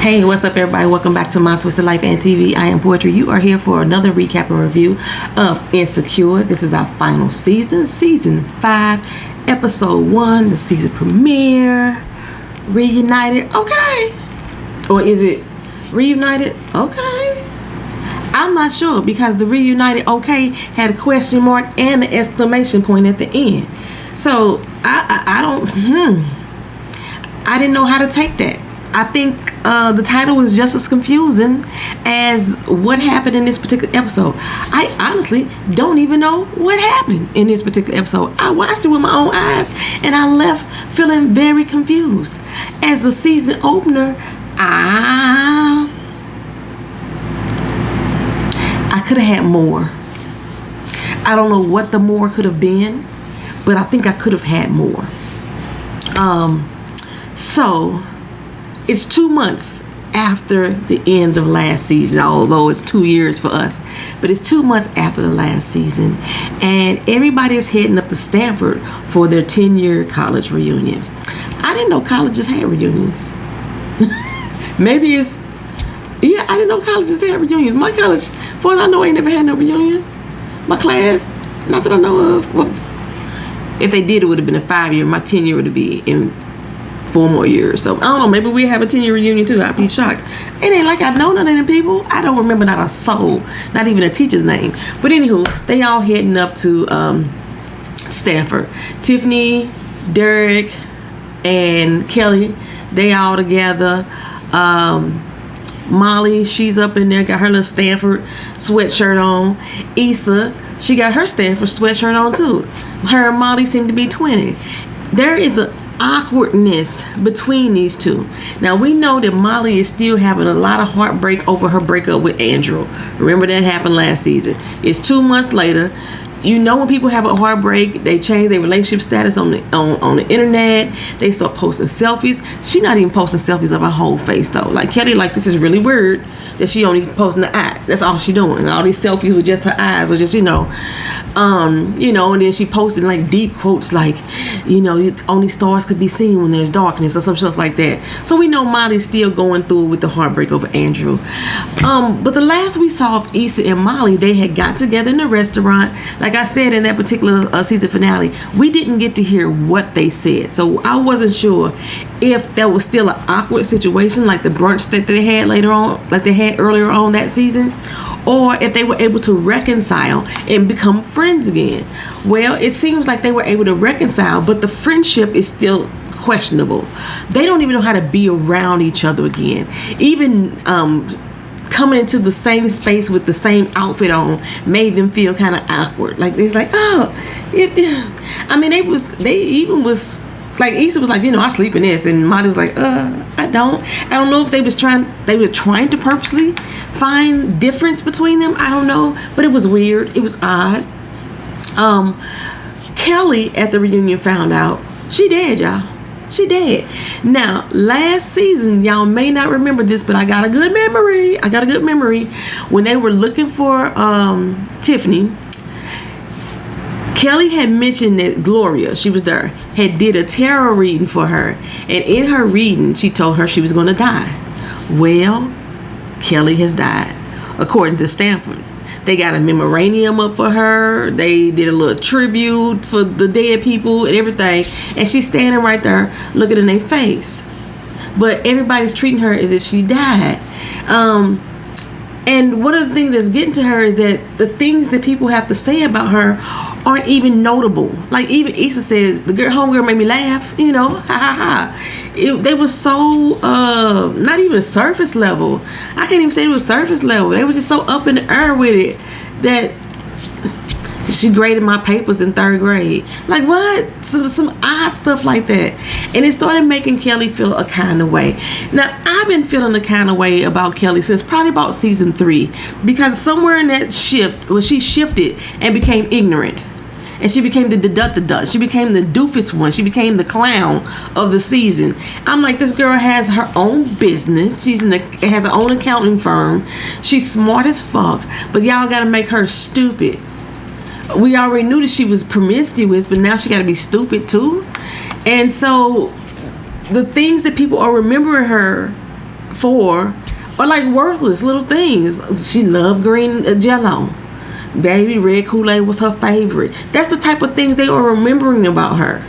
Hey, what's up, everybody? Welcome back to My Twisted Life and TV. I am Poetry. You are here for another recap and review of Insecure. This is our final season, season 5, episode 1, the season premiere. Reunited, okay. Or is it reunited? Okay. I'm not sure because the reunited okay had a question mark and an exclamation point at the end. So I didn't know how to take that. I think the title was just as confusing as what happened in this particular episode. I honestly don't even know what happened in this particular episode. I watched it with my own eyes and I left feeling very confused. As the season opener, I could have had more. I don't know what the more could have been, but I think I could have had more. So it's 2 months after the end of last season, although it's 2 years for us, but it's 2 months after the last season, and everybody is heading up to Stanford for their 10-year college reunion. I didn't know colleges had reunions. Maybe it's, yeah, I didn't know colleges had reunions. My college, for all I know, ain't never had no reunion. My class, not that I know of. Well, if they did, it would have been a 5-year. My 10-year would be in 4 more years. So I don't know, maybe we have a 10-year reunion too. I'd be shocked. It ain't like I know none of them people. I don't remember not a soul, not even a teacher's name. But anywho, they all heading up to Stanford. Tiffany, Derek, and Kelly, they all together. Molly, she's up in there, got her little Stanford sweatshirt on. Issa, she got her Stanford sweatshirt on too. Her and Molly seem to be 20. There is an awkwardness between these two. Now we know that Molly is still having a lot of heartbreak over her breakup with Andrew. Remember that happened last season. It's 2 months later. You know, when people have a heartbreak, they change their relationship status on the internet. They start posting selfies. She's not even posting selfies of her whole face though. Like Kelly, like, this is really weird that she only posting the eye. That's all she doing. All these selfies with just her eyes, or just and then she posted like deep quotes like, only stars could be seen when there's darkness or some stuff like that. So we know Molly's still going through with the heartbreak over Andrew. But the last we saw of Issa and Molly, they had got together in a restaurant. Like I said in that particular season finale, we didn't get to hear what they said. So I wasn't sure if that was still an awkward situation like the brunch that they had later on, like they had earlier on that season, or if they were able to reconcile and become friends again. Well, it seems like they were able to reconcile, but the friendship is still questionable. They don't even know how to be around each other again. Even coming into the same space with the same outfit on made them feel kind of awkward. Like it's like, they even was like, Issa was like, I sleep in this, and Molly was like, I don't know if they were trying to purposely find difference between them. I don't know, but it was weird. It was odd. Kelly at the reunion found out she dead, y'all. She dead. Now, last season, y'all may not remember this, but I got a good memory. When they were looking for Tiffany, Kelly had mentioned that Gloria, she was there, had did a tarot reading for her. And in her reading, she told her she was going to die. Well, Kelly has died, according to Stanford. They got a memorandum up for her. They did a little tribute for the dead people and everything. And she's standing right there looking in their face. But everybody's treating her as if she died. And one of the things that's getting to her is that the things that people have to say about her aren't even notable. Like even Issa says, the homegirl made me laugh, ha ha ha. They were so not even surface level. I can't even say it was surface level. They were just so up in the air with it that she graded my papers in 3rd grade. Like what? Some odd stuff like that. And it started making Kelly feel a kind of way. Now, I've been feeling a kind of way about Kelly since probably about season 3. Because somewhere in that shift, she shifted and became ignorant. And she became the deduct. She became the doofus one. She became the clown of the season. I'm like, this girl has her own business. Has her own accounting firm. She's smart as fuck. But y'all got to make her stupid. We already knew that she was promiscuous, but now she got to be stupid too. And so the things that people are remembering her for are like worthless little things. She loved green Jello. Baby, red Kool-Aid was her favorite. That's the type of things they are remembering about her.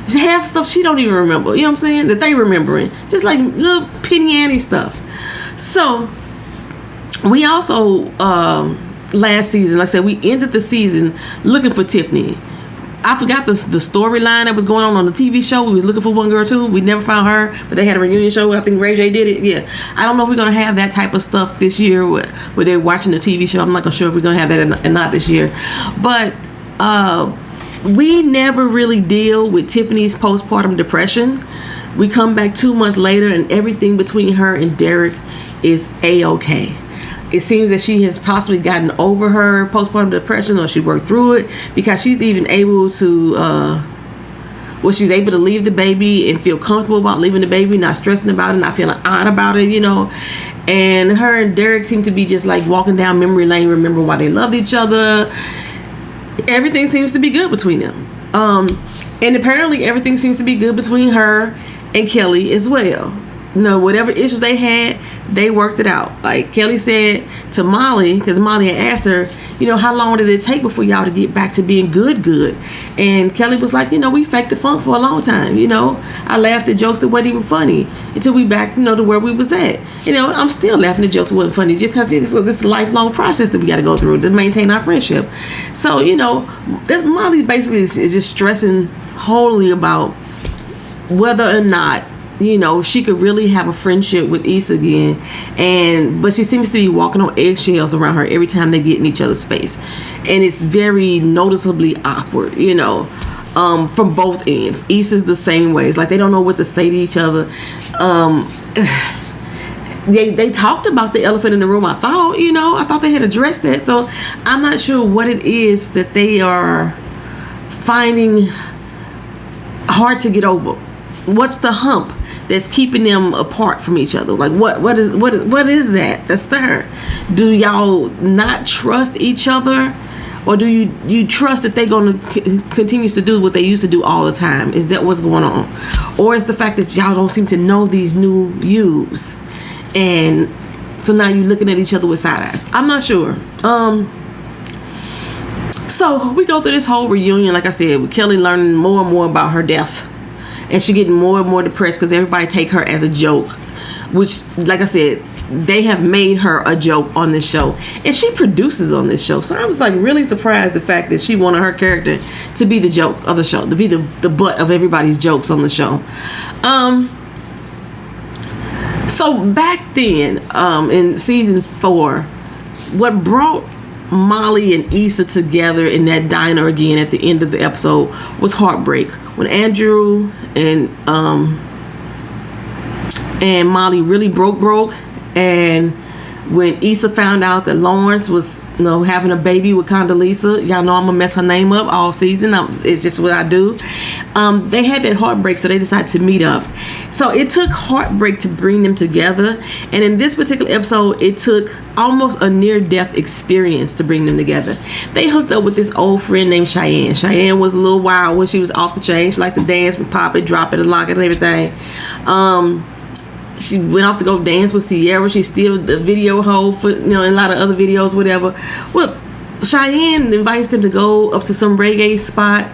She have stuff she don't even remember. You know what I'm saying? That they remembering. Just like little Penny Annie stuff. So we also last season, like I said, we ended the season looking for Tiffany. I forgot the storyline that was going on the TV show. We was looking for one girl too. We never found her, but they had a reunion show. I think Ray J did it. Yeah, I don't know if we're gonna have that type of stuff this year where they're watching the TV show. I'm not sure if we're gonna have that and not this year, but we never really deal with Tiffany's postpartum depression. We come back 2 months later, and everything between her and Derek is a-okay. It seems that she has possibly gotten over her postpartum depression, or she worked through it, because she's even able to, she's able to leave the baby and feel comfortable about leaving the baby, not stressing about it, not feeling odd about it, And her and Derek seem to be just like walking down memory lane, remember why they loved each other. Everything seems to be good between them. And apparently everything seems to be good between her and Kelly as well. Whatever issues they had, they worked it out. Like Kelly said to Molly, because Molly had asked her, how long did it take before y'all to get back to being good? And Kelly was like, we faked the funk for a long time. I laughed at jokes that wasn't even funny until we back, to where we was at. I'm still laughing at jokes that wasn't funny just because this lifelong process that we got to go through to maintain our friendship. So, this Molly basically is just stressing wholly about whether or not she could really have a friendship with Issa again, but she seems to be walking on eggshells around her every time they get in each other's space, and it's very noticeably awkward, from both ends. Issa's the same way. It's like they don't know what to say to each other. They talked about the elephant in the room. I thought they had addressed that, so I'm not sure what it is that they are finding hard to get over. What's the hump that's keeping them apart from each other? Like what is that that's there? Do y'all not trust each other, or do you trust that they're going to continue to do what they used to do all the time? Is that what's going on, or is the fact that y'all don't seem to know these new yous, and so now you're looking at each other with side eyes? I'm not sure. So we go through this whole reunion, like I said, with Kelly learning more and more about her death. And she getting more and more depressed because everybody take her as a joke, which, like I said, they have made her a joke on this show, and she produces on this show. So I was like really surprised the fact that she wanted her character to be the joke of the show, to be the butt of everybody's jokes on the show. So back then, in season 4, what brought Molly and Issa together in that diner again at the end of the episode was heartbreak. When Andrew and Molly really broke, and when Issa found out that Lawrence was having a baby with Condoleezza, y'all know I'm gonna mess her name up all season. It's just what I do. They had that heartbreak, so they decided to meet up. So it took heartbreak to bring them together, and in this particular episode, it took almost a near-death experience to bring them together. They hooked up with this old friend named Cheyenne. Cheyenne was a little wild when she was off the chain. She liked to dance with pop it, drop it, and lock it, and everything. She went off to go dance with Sierra. She's still the video hoe for in a lot of other videos, whatever. Well, Cheyenne invites them to go up to some reggae spot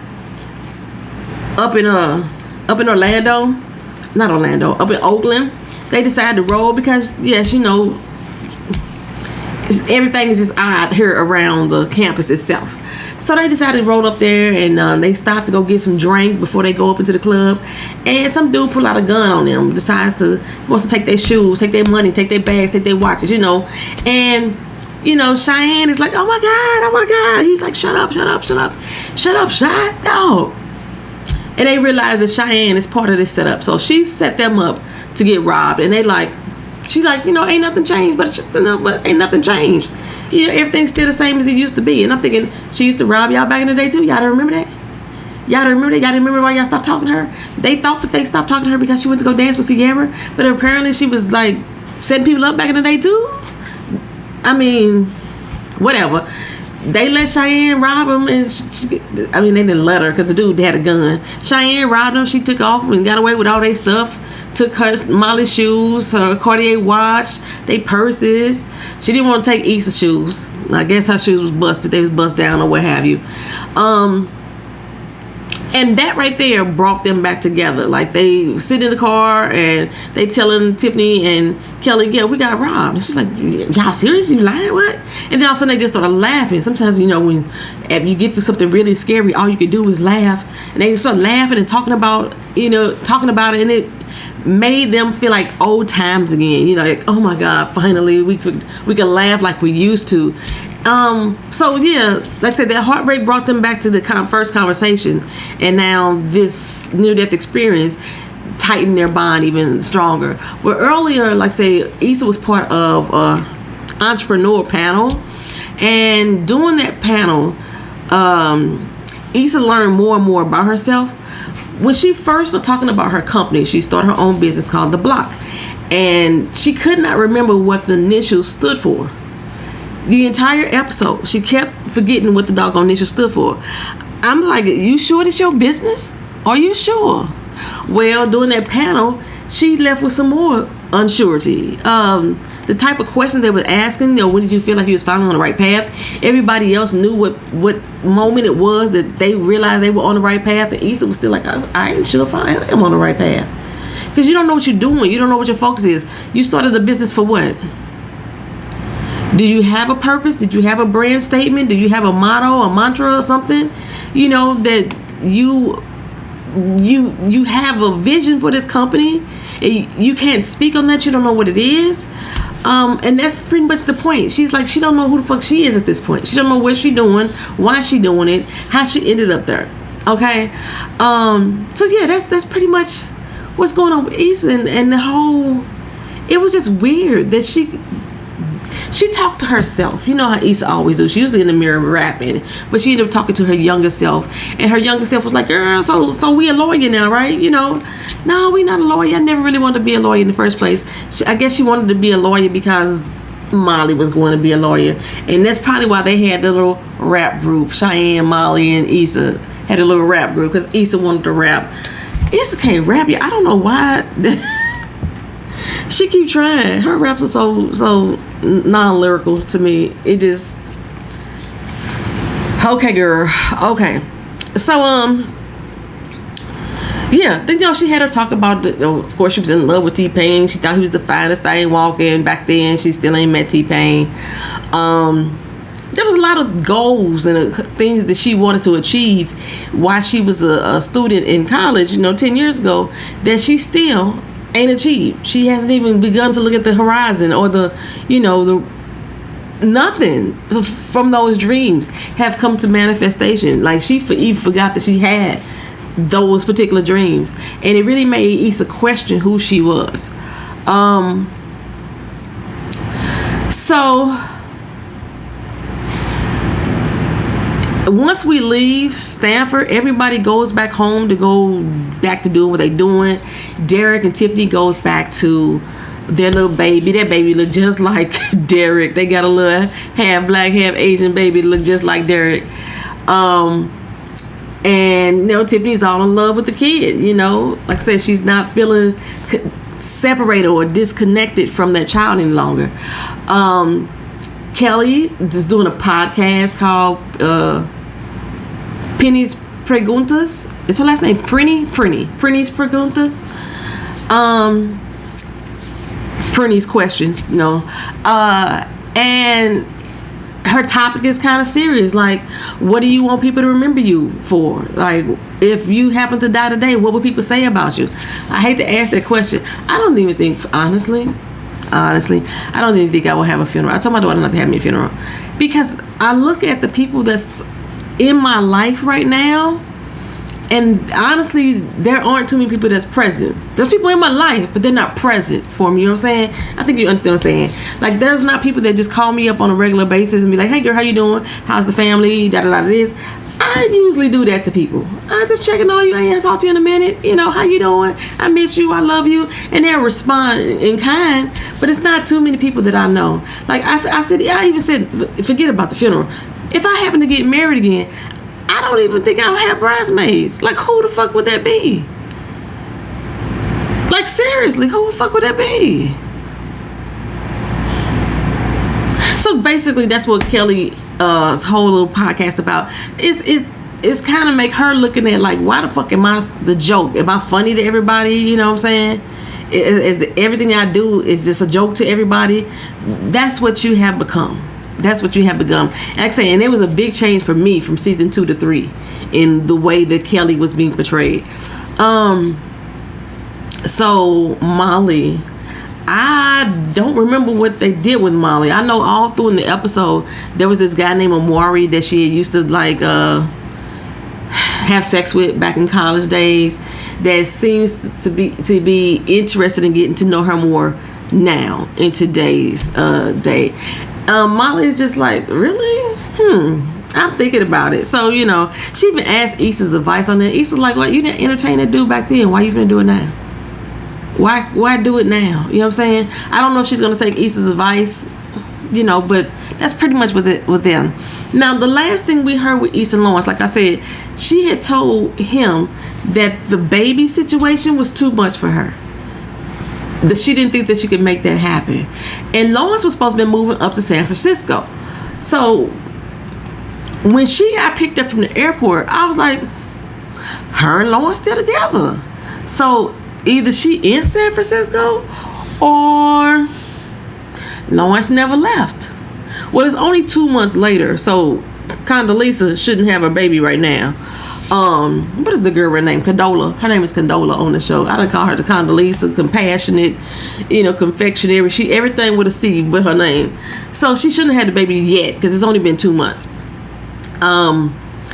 up in Orlando, not Orlando, up in Oakland. They decide to roll because yes, everything is just odd here around the campus itself. So they decided to roll up there, and they stopped to go get some drink before they go up into the club. And some dude pull out a gun on them, wants to take their shoes, take their money, take their bags, take their watches, And, Cheyenne is like, oh my God. He's like, shut up, Cheyenne, dog. And they realize that Cheyenne is part of this setup. So she set them up to get robbed. And she's like, ain't nothing changed, but ain't nothing changed. Everything's still the same as it used to be. And I'm thinking, she used to rob y'all back in the day too. Y'all don't remember that? Y'all didn't remember why y'all stopped talking to her? They thought that they stopped talking to her because she went to go dance with Sierra, but apparently she was like setting people up back in the day too. I mean, whatever. They let Cheyenne rob him, and they didn't let her because the dude had a gun. Cheyenne robbed him. She took off and got away with all their stuff. took her Molly's shoes, her Cartier watch, they purses. She didn't want to take Issa's shoes. I guess her shoes was busted. They was bust down or what have you. And that right there brought them back together. Like, they sit in the car and they telling Tiffany and Kelly, yeah, we got robbed. And she's like, y'all serious? You lying? What? And then all of a sudden they just started laughing. Sometimes, when if you get through something really scary, all you can do is laugh. And they start laughing and talking about it. And it made them feel like old times again. Like, oh my God, finally we could laugh like we used to. So yeah, like I said, that heartbreak brought them back to the first conversation, and now this near-death experience tightened their bond even stronger. Well, earlier, like I say, Issa was part of an entrepreneur panel, and during that panel, Issa learned more and more about herself. When she first was talking about her company, she started her own business called The Block, and she could not remember what the initials stood for. The entire episode, she kept forgetting what the doggone initials stood for. I'm like, you sure it's your business? Are you sure? Well, during that panel, she left with some more unsurety. The type of questions they were asking, when did you feel like you was finally on the right path? Everybody else knew what moment it was that they realized they were on the right path, and Issa was still like, I ain't sure if I am on the right path. Because you don't know what you're doing. You don't know what your focus is. You started a business for what? Do you have a purpose? Did you have a brand statement? Do you have a motto, a mantra or something? That you have a vision for this company. You can't speak on that. You don't know what it is. And that's pretty much the point. She's like, she don't know who the fuck she is at this point. She don't know what she's doing, why she doing it, how she ended up there. Okay? So yeah, that's pretty much what's going on with Issa, and the whole, it was just weird that she talked to herself. You know how Issa always do. She usually in the mirror rapping, but she ended up talking to her younger self, and her younger self was like, girl, so we a lawyer now, right? No, we not a lawyer. I never really wanted to be a lawyer in the first place. I guess she wanted to be a lawyer because Molly was going to be a lawyer, and that's probably why they had the little rap group. Cheyenne, Molly, and Issa had a little rap group because Issa wanted to rap. Issa can't rap yet. I don't know why. She keep trying. Her raps are so non-lyrical to me. It just, okay, girl. Okay, so yeah, she had her talk about of course she was in love with T-Pain. She thought he was the finest thing walking. Back then, she still ain't met T-Pain. There was a lot of goals and things that she wanted to achieve while she was a student in college, 10 years ago, that she still ain't achieved. She hasn't even begun to look at the horizon or the nothing from those dreams have come to manifestation. Like, she even forgot that she had those particular dreams, and it really made Issa question who she was. So once we leave Stanford, everybody goes back home to go back to doing what they're doing. Derek and Tiffany goes back to their little baby. That baby look just like Derek. They got a little half black, half Asian baby that look just like Derek. And Tiffany's all in love with the kid. Like I said, she's not feeling separated or disconnected from that child any longer. Kelly is doing a podcast called Penny's Preguntas. Is her last name Prinny? Prinny's Preguntas. Prinny's questions, and her topic is kind of serious. Like, what do you want people to remember you for? Like, if you happen to die today, what would people say about you? I hate to ask that question. I don't even think, honestly, I don't even think I will have a funeral. I told my daughter not to have me a funeral, because I look at the people that's in my life right now, and honestly, there aren't too many people that's present. There's people in my life, but they're not present for me. You know what I'm saying? I think you understand what I'm saying. Like, there's not people that just call me up on a regular basis and be like, hey girl, how you doing? How's the family? Da-da-da this. I usually do that to people. I just checking on you. I ain't talk to you in a minute. How you doing? I miss you. I love you. And they'll respond in kind. But it's not too many people that I know. Like, I even said, forget about the funeral. If I happen to get married again, I don't even think I'll have bridesmaids. Like, who the fuck would that be? Like, seriously, who the fuck would that be? So basically, that's what Kelly's whole little podcast about. It's kind of make her looking at like, why the fuck am I the joke? Am I funny to everybody? You know what I'm saying? Everything I do is just a joke to everybody. That's what you have become. That's what you have become. And like I say, and it was a big change for me from season 2 to 3 in the way that Kelly was being portrayed. So Molly, I don't remember what they did with Molly. I know all through in the episode there was this guy named Amari that she used to like have sex with back in college days, that seems to be interested in getting to know her more now in today's day. Molly is just like, really? I'm thinking about it. So, you know, she even asked Issa's advice on that. Issa's like, well, you didn't entertain that dude back then. Why you gonna do it now? Why do it now? You know what I'm saying? I don't know if she's gonna take Issa's advice, you know, but that's pretty much with them. Now, the last thing we heard with Issa and Lawrence, like I said, she had told him that the baby situation was too much for her. That she didn't think that she could make that happen. And Lawrence was supposed to be moving up to San Francisco. So when she got picked up from the airport, I was like, her and Lawrence still together. So either she in San Francisco or Lawrence never left. Well, it's only 2 months later, so Condoleezza shouldn't have a baby right now. What is the girl name? Condola. Her name is Condola on the show. I done call her the Condoleezza, compassionate, you know, confectionery. She everything with a C with her name. So she shouldn't have had the baby yet because it's only been 2 months.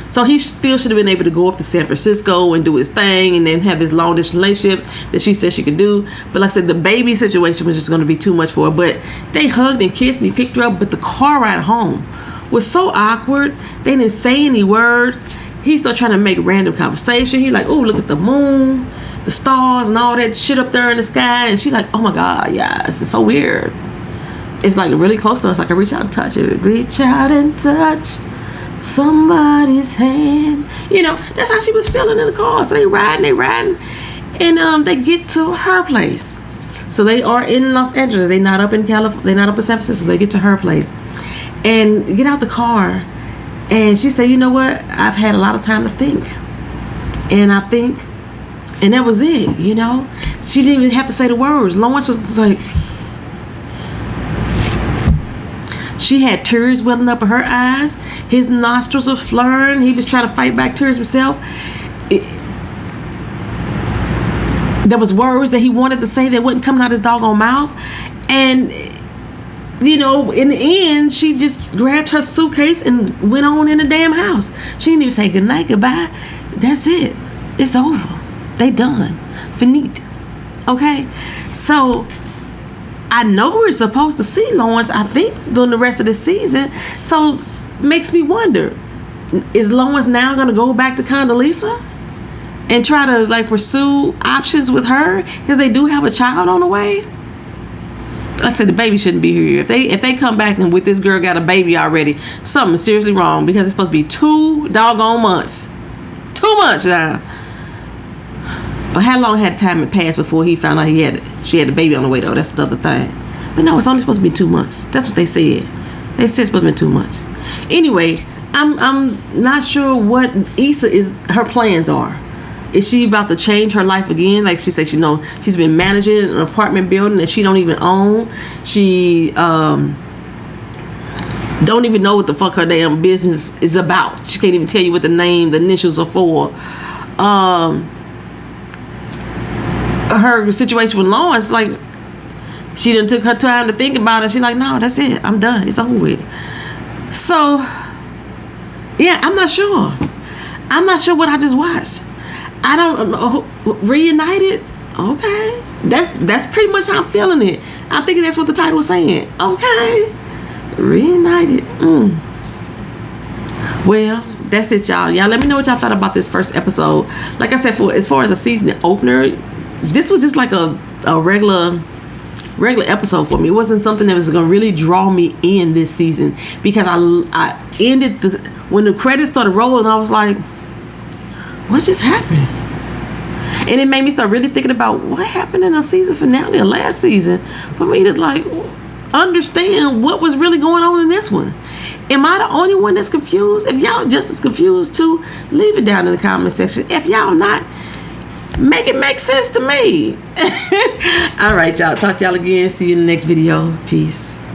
So he still should have been able to go up to San Francisco and do his thing and then have this long distance relationship that she said she could do. But like I said, the baby situation was just going to be too much for her. But they hugged and kissed and he picked her up. But the car ride home was so awkward. They didn't say any words. He's still trying to make random conversation. He like, oh, look at the moon, the stars and all that shit up there in the sky. And she's like, oh my God, yeah, this is so weird. It's like really close to us. I can reach out and touch it. Reach out and touch somebody's hand. You know, that's how she was feeling in the car. So they riding. And they get to her place. So they are in Los Angeles. They're not up in California. They're not up in San Francisco. They get to her place. And get out the car. And she said, you know what? I've had a lot of time to think. And I think, and that was it, you know? She didn't even have to say the words. Lawrence was just like, she had tears welling up in her eyes. His nostrils were flaring. He was trying to fight back tears himself. There was words that he wanted to say that wasn't coming out his doggone mouth. And you know, in the end, she just grabbed her suitcase and went on in the damn house. She didn't even say goodnight, goodbye. That's it. It's over. They done. Finite. Okay? So, I know we're supposed to see Lawrence, I think, during the rest of the season. So, makes me wonder, is Lawrence now going to go back to Condoleezza and try to, like, pursue options with her? Because they do have a child on the way. Like I said, the baby shouldn't be here. If they come back and with this girl got a baby already, something's seriously wrong because it's supposed to be 2 doggone months. 2 months now. But how long had time had passed before he found out she had a baby on the way though? That's the other thing. But no, it's only supposed to be 2 months. That's what they said. They said it's supposed to be 2 months. Anyway, I'm not sure what her plans are. Is she about to change her life again? Like she said, she's been managing an apartment building that she don't even own. She don't even know what the fuck her damn business is about. She can't even tell you what the initials are for. Her situation with Lawrence, like, she done took her time to think about it. She's like, no, that's it. I'm done. It's over with. So, yeah, I'm not sure. I'm not sure what I just watched. I don't know. Reunited? Okay. That's pretty much how I'm feeling it. I'm thinking that's what the title was saying. Okay. Reunited. Well, that's it, y'all. Y'all let me know what y'all thought about this first episode. Like I said, as far as a season opener, this was just like a regular episode for me. It wasn't something that was going to really draw me in this season because I ended when the credits started rolling, I was like, what just happened? And it made me start really thinking about what happened in the season finale of last season for me to like understand what was really going on in this one. Am I the only one that's confused? If y'all just as confused too, leave it down in the comment section. If y'all not, make it make sense to me. All right, y'all. Talk to y'all again. See you in the next video. Peace.